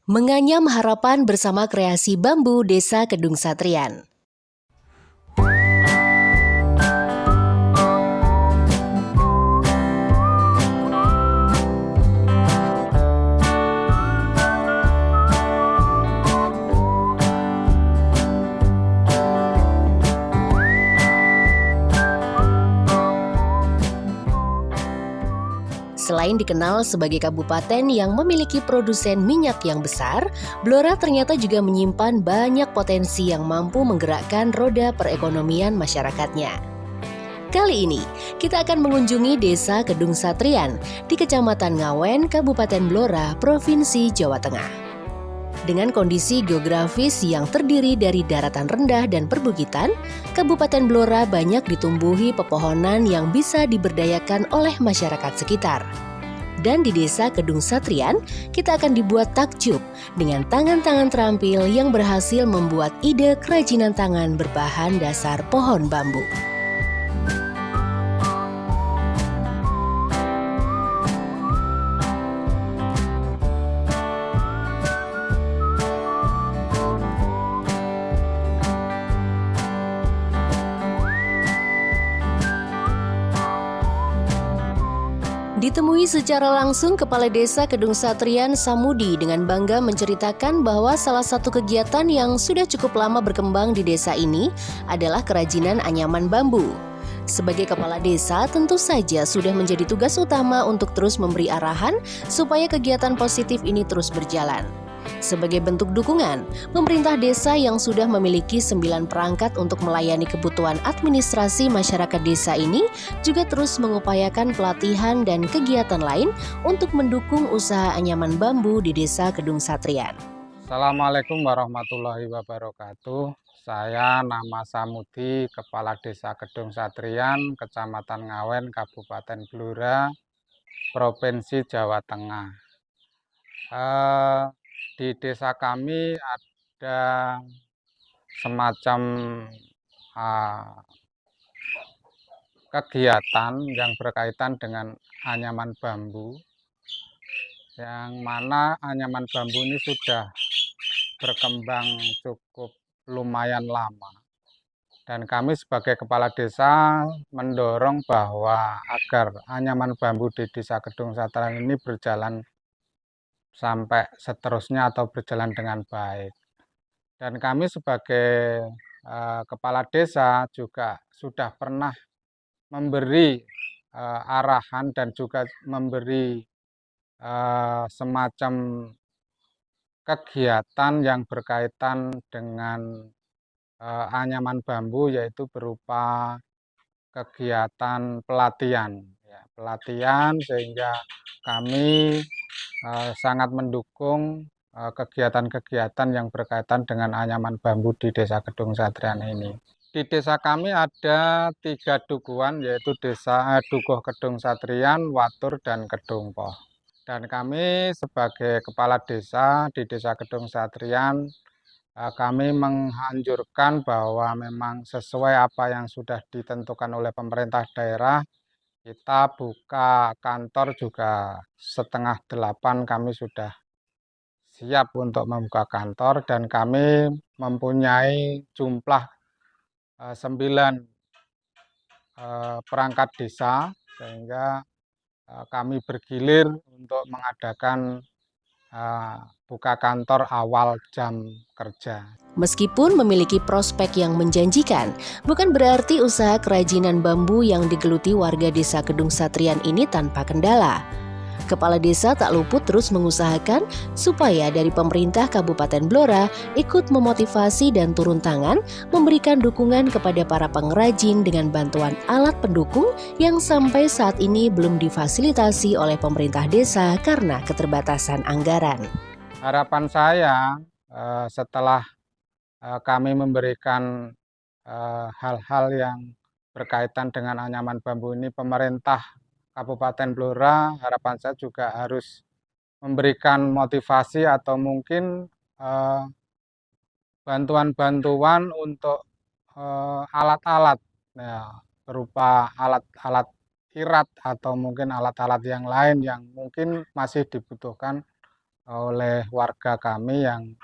Menganyam harapan bersama kreasi bambu Desa Kedung Satrian. Selain dikenal sebagai kabupaten yang memiliki produsen minyak yang besar, Blora ternyata juga menyimpan banyak potensi yang mampu menggerakkan roda perekonomian masyarakatnya. Kali ini, kita akan mengunjungi Desa Kedung Satrian di Kecamatan Ngawen, Kabupaten Blora, Provinsi Jawa Tengah. Dengan kondisi geografis yang terdiri dari daratan rendah dan perbukitan, Kabupaten Blora banyak ditumbuhi pepohonan yang bisa diberdayakan oleh masyarakat sekitar. Dan di Desa Kedung Satrian, kita akan dibuat takjub dengan tangan-tangan terampil yang berhasil membuat ide kerajinan tangan berbahan dasar pohon bambu. Ditemui secara langsung Kepala Desa Kedung Satrian Samudi dengan bangga menceritakan bahwa salah satu kegiatan yang sudah cukup lama berkembang di desa ini adalah kerajinan anyaman bambu. Sebagai kepala desa tentu saja sudah menjadi tugas utama untuk terus memberi arahan supaya kegiatan positif ini terus berjalan. Sebagai bentuk dukungan, pemerintah desa yang sudah memiliki 9 perangkat untuk melayani kebutuhan administrasi masyarakat desa ini juga terus mengupayakan pelatihan dan kegiatan lain untuk mendukung usaha anyaman bambu di Desa Kedung Satrian. Assalamualaikum warahmatullahi wabarakatuh. Saya nama Samudi, Kepala Desa Kedung Satrian, Kecamatan Ngawen, Kabupaten Blora, Provinsi Jawa Tengah. Di desa kami ada semacam kegiatan yang berkaitan dengan anyaman bambu, yang mana anyaman bambu ini sudah berkembang cukup lumayan lama. Dan kami sebagai kepala desa mendorong bahwa agar anyaman bambu di Desa Kedung Satrian ini berjalan sampai seterusnya atau berjalan dengan baik. Dan kami sebagai kepala desa juga sudah pernah memberi arahan dan juga memberi semacam kegiatan yang berkaitan dengan anyaman bambu, yaitu berupa kegiatan pelatihan. Pelatihan sehingga kami sangat mendukung kegiatan-kegiatan yang berkaitan dengan anyaman bambu di Desa Kedung Satrian ini. Di desa kami ada 3 dukuhan, yaitu Dukuh Kedung Satrian, Watur, dan Kedungpoh. Dan kami sebagai kepala desa di Desa Kedung Satrian, kami menganjurkan bahwa memang sesuai apa yang sudah ditentukan oleh pemerintah daerah, kita buka kantor juga setengah 8 kami sudah siap untuk membuka kantor, dan kami mempunyai jumlah 9 perangkat desa, sehingga kami bergilir untuk mengadakan buka kantor awal jam kerja. Meskipun memiliki prospek yang menjanjikan, bukan berarti usaha kerajinan bambu yang digeluti warga Desa Kedung Satrian ini tanpa kendala. Kepala desa tak luput terus mengusahakan supaya dari pemerintah Kabupaten Blora ikut memotivasi dan turun tangan memberikan dukungan kepada para pengrajin dengan bantuan alat pendukung yang sampai saat ini belum difasilitasi oleh pemerintah desa karena keterbatasan anggaran. Harapan saya setelah kami memberikan hal-hal yang berkaitan dengan anyaman bambu ini, pemerintah Kabupaten Blora, harapan saya juga harus memberikan motivasi atau mungkin bantuan-bantuan untuk alat-alat, ya, berupa alat-alat irat atau mungkin alat-alat yang lain yang mungkin masih dibutuhkan oleh warga kami yang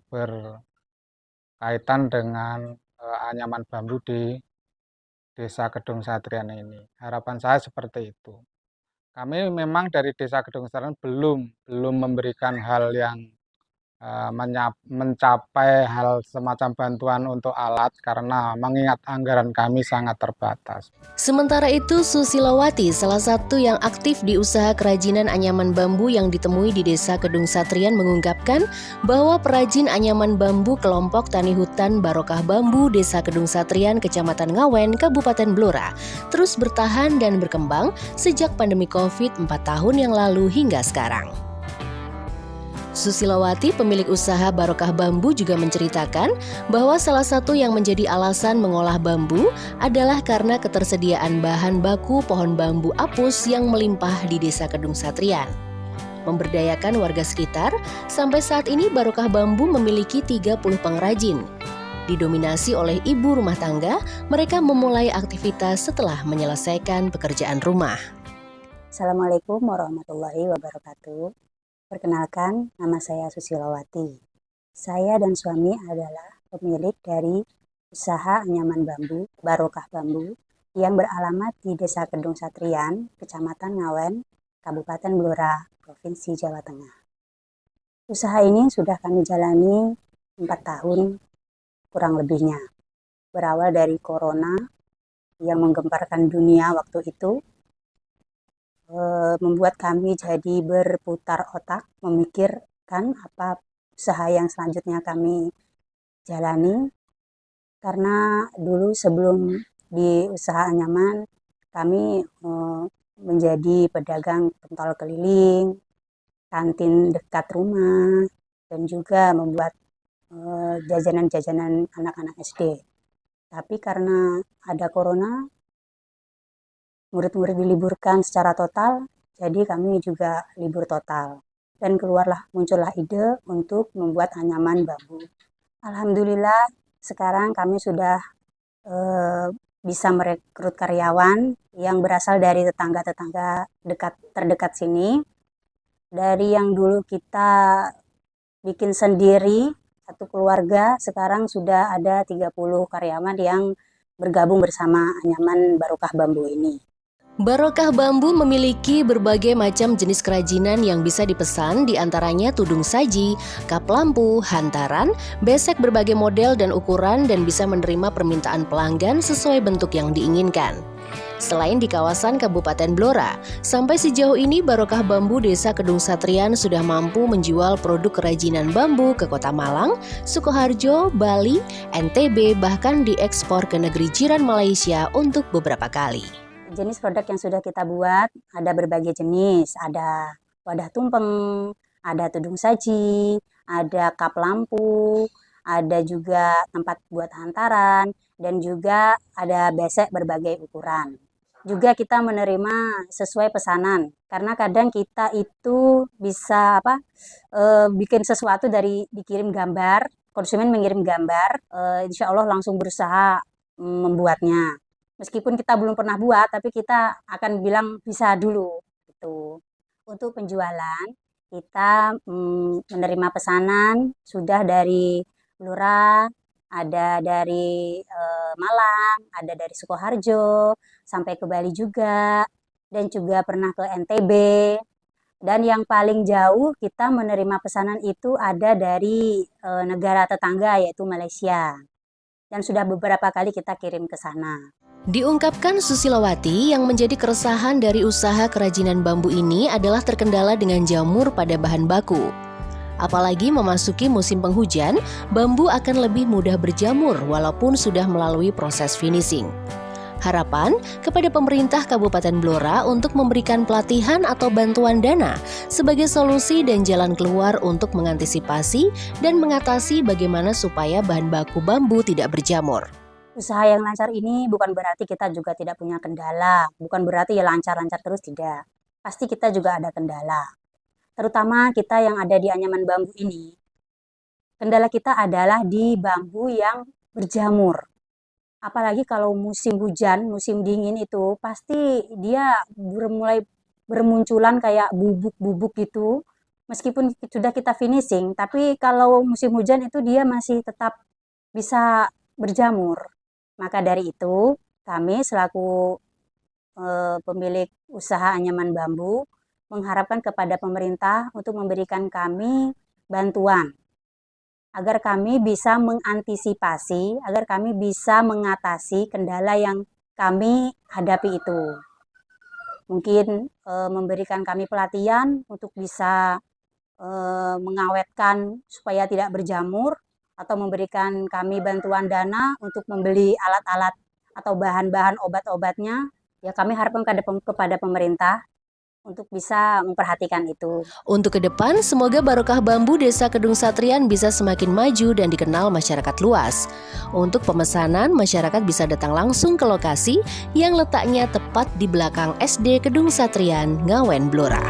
berkaitan dengan anyaman bambu di Desa Kedung Satrian ini. Harapan saya seperti itu. Kami memang dari Desa Kedung Satrian belum memberikan hal yang mencapai hal semacam bantuan untuk alat karena mengingat anggaran kami sangat terbatas. Sementara itu, Susilawati, salah satu yang aktif di usaha kerajinan anyaman bambu yang ditemui di Desa Kedung Satrian, mengungkapkan bahwa perajin anyaman bambu kelompok tani hutan Barokah Bambu Desa Kedung Satrian, Kecamatan Ngawen, Kabupaten Blora, terus bertahan dan berkembang sejak pandemi COVID 4 tahun yang lalu hingga sekarang. Susilawati, pemilik usaha Barokah Bambu, juga menceritakan bahwa salah satu yang menjadi alasan mengolah bambu adalah karena ketersediaan bahan baku pohon bambu apus yang melimpah di Desa Kedung Satrian. Memberdayakan warga sekitar, sampai saat ini Barokah Bambu memiliki 30 pengrajin. Didominasi oleh ibu rumah tangga, mereka memulai aktivitas setelah menyelesaikan pekerjaan rumah. Assalamualaikum warahmatullahi wabarakatuh. Perkenalkan, nama saya Susilawati. Saya dan suami adalah pemilik dari usaha anyaman bambu, Barokah Bambu, yang beralamat di Desa Kedung Satrian, Kecamatan Ngawen, Kabupaten Blora, Provinsi Jawa Tengah. Usaha ini sudah kami jalani 4 tahun kurang lebihnya. Berawal dari corona yang menggemparkan dunia waktu itu, membuat kami jadi berputar otak memikirkan apa usaha yang selanjutnya kami jalani, karena dulu sebelum di usaha anyaman kami menjadi pedagang pentol keliling, kantin dekat rumah, dan juga membuat jajanan-jajanan anak-anak SD. Tapi karena ada corona, murid-murid diliburkan secara total, jadi kami juga libur total. Dan muncullah ide untuk membuat anyaman bambu. Alhamdulillah, sekarang kami sudah bisa merekrut karyawan yang berasal dari tetangga-tetangga terdekat sini. Dari yang dulu kita bikin sendiri, satu keluarga, sekarang sudah ada 30 karyawan yang bergabung bersama anyaman Barokah Bambu ini. Barokah Bambu memiliki berbagai macam jenis kerajinan yang bisa dipesan, diantaranya tudung saji, kap lampu, hantaran, besek berbagai model dan ukuran, dan bisa menerima permintaan pelanggan sesuai bentuk yang diinginkan. Selain di kawasan Kabupaten Blora, sampai sejauh ini Barokah Bambu Desa Kedung Satrian sudah mampu menjual produk kerajinan bambu ke Kota Malang, Sukoharjo, Bali, NTB, bahkan diekspor ke negeri jiran Malaysia untuk beberapa kali. Jenis produk yang sudah kita buat ada berbagai jenis, ada wadah tumpeng, ada tudung saji, ada kap lampu, ada juga tempat buat hantaran, dan juga ada besek berbagai ukuran. Juga kita menerima sesuai pesanan, karena kadang kita itu bisa bikin sesuatu dari dikirim gambar, konsumen mengirim gambar, insya Allah langsung berusaha membuatnya. Meskipun kita belum pernah buat, tapi kita akan bilang bisa dulu. Gitu. Untuk penjualan, kita menerima pesanan sudah dari Blora, ada dari Malang, ada dari Sukoharjo, sampai ke Bali juga, dan juga pernah ke NTB. Dan yang paling jauh kita menerima pesanan itu ada dari negara tetangga, yaitu Malaysia. Dan sudah beberapa kali kita kirim ke sana. Diungkapkan Susilawati, yang menjadi keresahan dari usaha kerajinan bambu ini adalah terkendala dengan jamur pada bahan baku. Apalagi memasuki musim penghujan, bambu akan lebih mudah berjamur walaupun sudah melalui proses finishing. Harapan kepada pemerintah Kabupaten Blora untuk memberikan pelatihan atau bantuan dana sebagai solusi dan jalan keluar untuk mengantisipasi dan mengatasi bagaimana supaya bahan baku bambu tidak berjamur. Usaha yang lancar ini bukan berarti kita juga tidak punya kendala, bukan berarti ya lancar-lancar terus, tidak. Pasti kita juga ada kendala. Terutama kita yang ada di anyaman bambu ini, kendala kita adalah di bambu yang berjamur. Apalagi kalau musim hujan, musim dingin itu pasti dia mulai bermunculan kayak bubuk-bubuk gitu, meskipun sudah kita finishing, tapi kalau musim hujan itu dia masih tetap bisa berjamur. Maka dari itu, kami selaku pemilik usaha anyaman bambu mengharapkan kepada pemerintah untuk memberikan kami bantuan agar kami bisa mengantisipasi, agar kami bisa mengatasi kendala yang kami hadapi itu. Mungkin memberikan kami pelatihan untuk bisa mengawetkan supaya tidak berjamur, atau memberikan kami bantuan dana untuk membeli alat-alat atau bahan-bahan obat-obatnya. Ya, kami harapkan kepada pemerintah untuk bisa memperhatikan itu. Untuk ke depan, semoga barokah bambu Desa Kedung Satrian bisa semakin maju dan dikenal masyarakat luas. Untuk pemesanan, masyarakat bisa datang langsung ke lokasi yang letaknya tepat di belakang SD Kedung Satrian, Ngawen, Blora.